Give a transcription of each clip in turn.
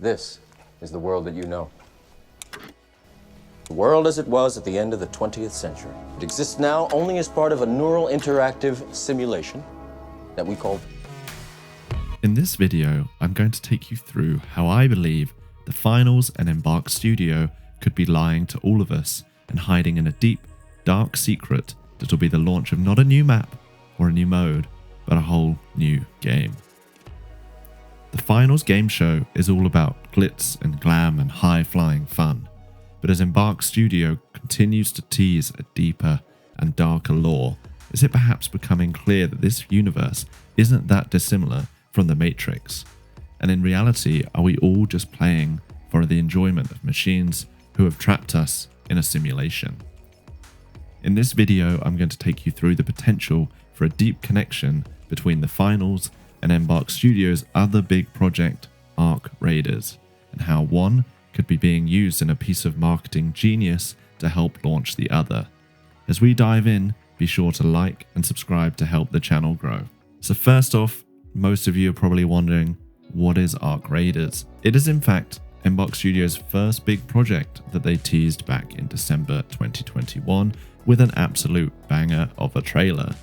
This is the world that you know. The world as it was at the end of the 20th century. It exists now only as part of a neural interactive simulation that we call... In this video, I'm going to take you through how I believe the Finals and Embark Studio could be lying to all of us and hiding in a deep, dark secret that will be the launch of not a new map or a new mode, but a whole new game. The Finals game show is all about glitz and glam and high-flying fun, but as Embark Studio continues to tease a deeper and darker lore, is it perhaps becoming clear that this universe isn't that dissimilar from the Matrix? And in reality, are we all just playing for the enjoyment of machines who have trapped us in a simulation? In this video, I'm going to take you through the potential for a deep connection between the Finals and Embark Studios' other big project, Ark Raiders, and how one could be being used in a piece of marketing genius to help launch the other. As we dive in, be sure to like and subscribe to help the channel grow. So first off, most of you are probably wondering, what is Ark Raiders? It is in fact Embark Studios' first big project that they teased back in December 2021 with an absolute banger of a trailer.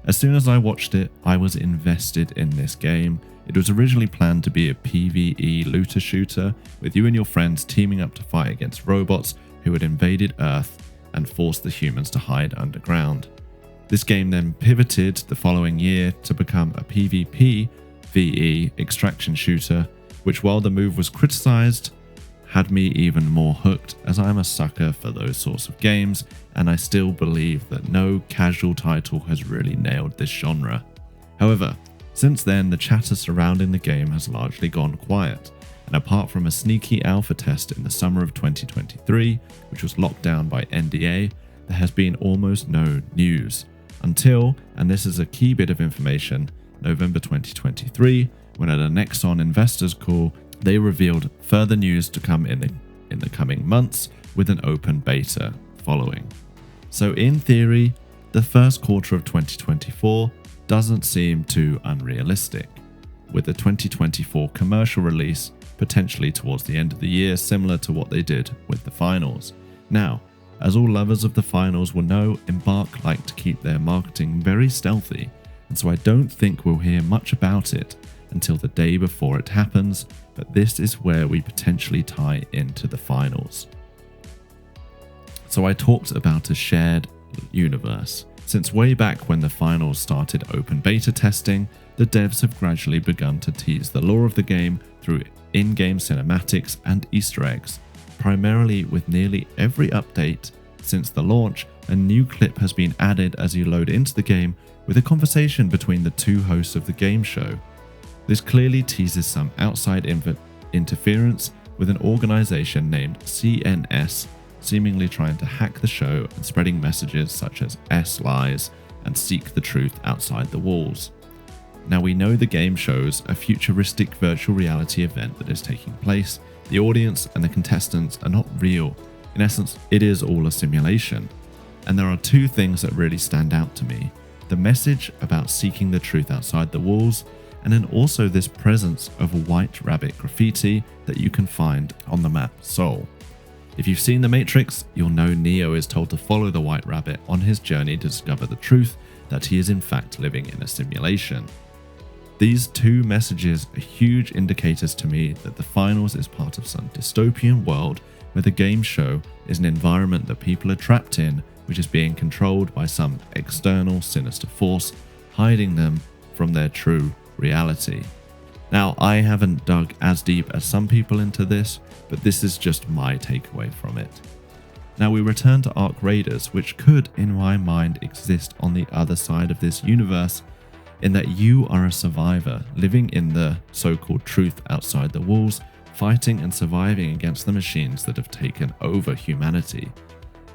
As soon as I watched it, I was invested in this game. It was originally planned to be a PvE looter shooter, with you and your friends teaming up to fight against robots who had invaded Earth and forced the humans to hide underground. This game then pivoted the following year to become a PvPvE extraction shooter, which, while the move was criticized, had me even more hooked, as I'm a sucker for those sorts of games, and I still believe that no casual title has really nailed this genre. However, since then the chatter surrounding the game has largely gone quiet, and apart from a sneaky alpha test in the summer of 2023, which was locked down by NDA, there has been almost no news. Until, and this is a key bit of information, November 2023, when at a Nexon investors call, they revealed further news to come in the coming months with an open beta following. So in theory, the first quarter of 2024 doesn't seem too unrealistic, with the 2024 commercial release potentially towards the end of the year, similar to what they did with the Finals. Now, as all lovers of the Finals will know, Embark like to keep their marketing very stealthy, and so I don't think we'll hear much about it until the day before it happens, but this is where we potentially tie into the Finals. So I talked about a shared universe. Since way back when the Finals started open beta testing, the devs have gradually begun to tease the lore of the game through in-game cinematics and Easter eggs. Primarily with nearly every update since the launch, a new clip has been added as you load into the game with a conversation between the two hosts of the game show. This clearly teases some outside interference with an organization named CNS, seemingly trying to hack the show and spreading messages such as S lies and seek the truth outside the walls. Now we know the game shows a futuristic virtual reality event that is taking place. The audience and the contestants are not real. In essence, it is all a simulation. And there are two things that really stand out to me: the message about seeking the truth outside the walls, and then also this presence of white rabbit graffiti that you can find on the map Soul. If you've seen The Matrix, you'll know Neo is told to follow the white rabbit on his journey to discover the truth that he is in fact living in a simulation. These two messages are huge indicators to me that the Finals is part of some dystopian world where the game show is an environment that people are trapped in, which is being controlled by some external sinister force, hiding them from their true reality. Now, I haven't dug as deep as some people into this, but this is just my takeaway from it. Now we return to Ark Raiders, which could, in my mind, exist on the other side of this universe, in that you are a survivor living in the so-called truth outside the walls, fighting and surviving against the machines that have taken over humanity.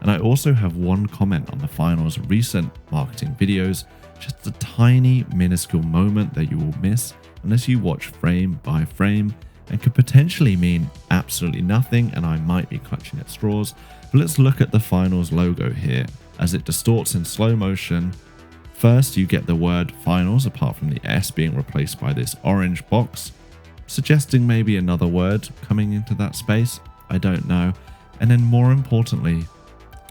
And I also have one comment on the Finals' recent marketing videos, just a tiny minuscule moment that you will miss unless you watch frame by frame, and could potentially mean absolutely nothing, and I might be clutching at straws. But let's look at the Finals logo here as it distorts in slow motion. First, you get the word Finals apart from the S being replaced by this orange box. suggesting maybe another word coming into that space. I don't know. And then more importantly,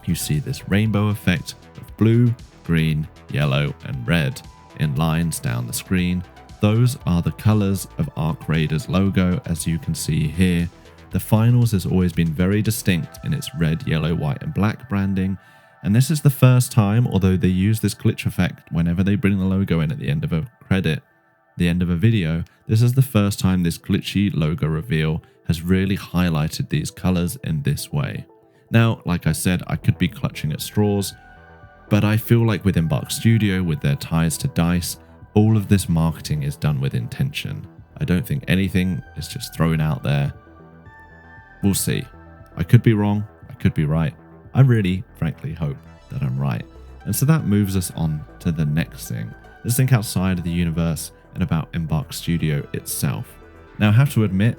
you see this rainbow effect of blue, green, yellow, and red in lines down the screen. Those are the colors of Arc Raiders logo, as you can see here. The Finals has always been very distinct in its red, yellow, white, and black branding. And this is the first time, although they use this glitch effect whenever they bring the logo in at the end of a credit, the end of a video, this is the first time this glitchy logo reveal has really highlighted these colors in this way. Now, like I said, I could be clutching at straws, but I feel like with Embark Studio, with their ties to DICE, all of this marketing is done with intention. I don't think anything is just thrown out there. We'll see. I could be wrong, I could be right. I really, frankly, hope that I'm right. And so that moves us on to the next thing. Let's think outside of the universe and about Embark Studio itself. Now, I have to admit,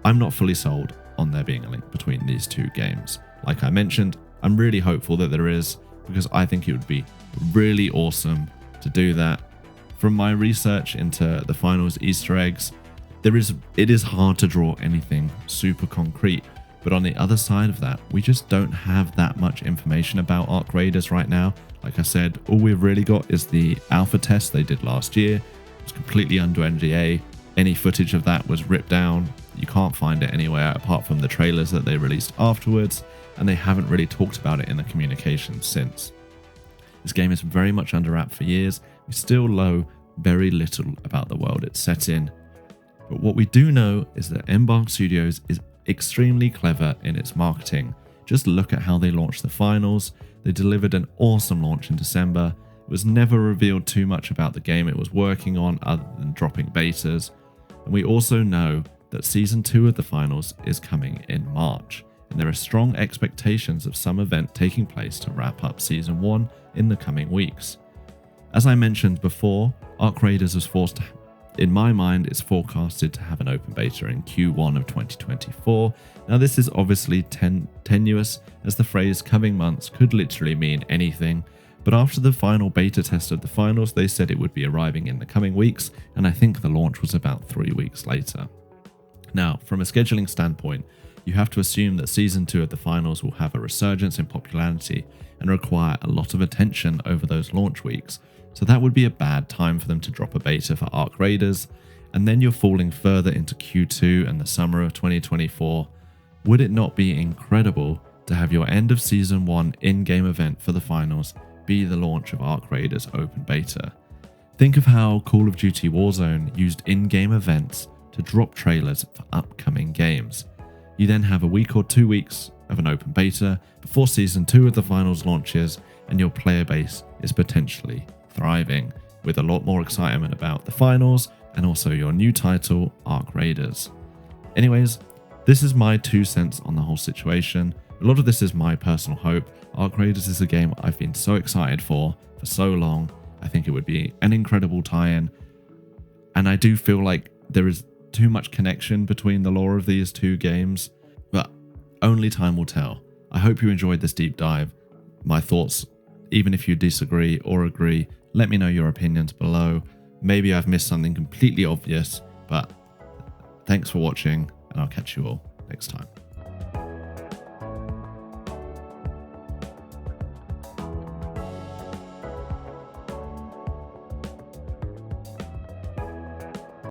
I'm not fully sold on there being a link between these two games. Like I mentioned, I'm really hopeful that there is, because I think it would be really awesome to do that. From my research into the Finals Easter eggs, it is hard to draw anything super concrete. But on the other side of that, we just don't have that much information about Arc Raiders right now. Like I said, all we've really got is the alpha test they did last year. It was completely under NDA. Any footage of that was ripped down. You can't find it anywhere apart from the trailers that they released afterwards, and they haven't really talked about it in the communications since. This game is very much under wrap for years. We still know very little about the world it's set in. But what we do know is that Embark Studios is extremely clever in its marketing. Just look at how they launched the Finals. They delivered an awesome launch in December. It was never revealed too much about the game it was working on other than dropping betas. And we also know that Season 2 of the Finals is coming in March, and there are strong expectations of some event taking place to wrap up Season 1 in the coming weeks. As I mentioned before, Arc Raiders was forced to, in my mind, it's forecasted to have an open beta in Q1 of 2024. Now this is obviously tenuous, as the phrase coming months could literally mean anything, but after the final beta test of the Finals, they said it would be arriving in the coming weeks, and I think the launch was about 3 weeks later. Now, from a scheduling standpoint, you have to assume that Season 2 of the Finals will have a resurgence in popularity and require a lot of attention over those launch weeks, so that would be a bad time for them to drop a beta for Arc Raiders, and then you're falling further into Q2 and the summer of 2024. Would it not be incredible to have your end of Season 1 in-game event for the Finals be the launch of Arc Raiders open beta? Think of how Call of Duty Warzone used in-game events to drop trailers for upcoming games. You then have a week or 2 weeks of an open beta before Season 2 of the Finals launches, and your player base is potentially thriving, with a lot more excitement about the Finals and also your new title, Arc Raiders. Anyways, this is my 2 cents on the whole situation. A lot of this is my personal hope. Arc Raiders is a game I've been so excited for so long. I think it would be an incredible tie-in, and I do feel like there is too much connection between the lore of these two games, but only time will tell. I hope you enjoyed this deep dive. My thoughts, even if you disagree or agree, let me know your opinions below. Maybe I've missed something completely obvious, but thanks for watching, and I'll catch you all next time.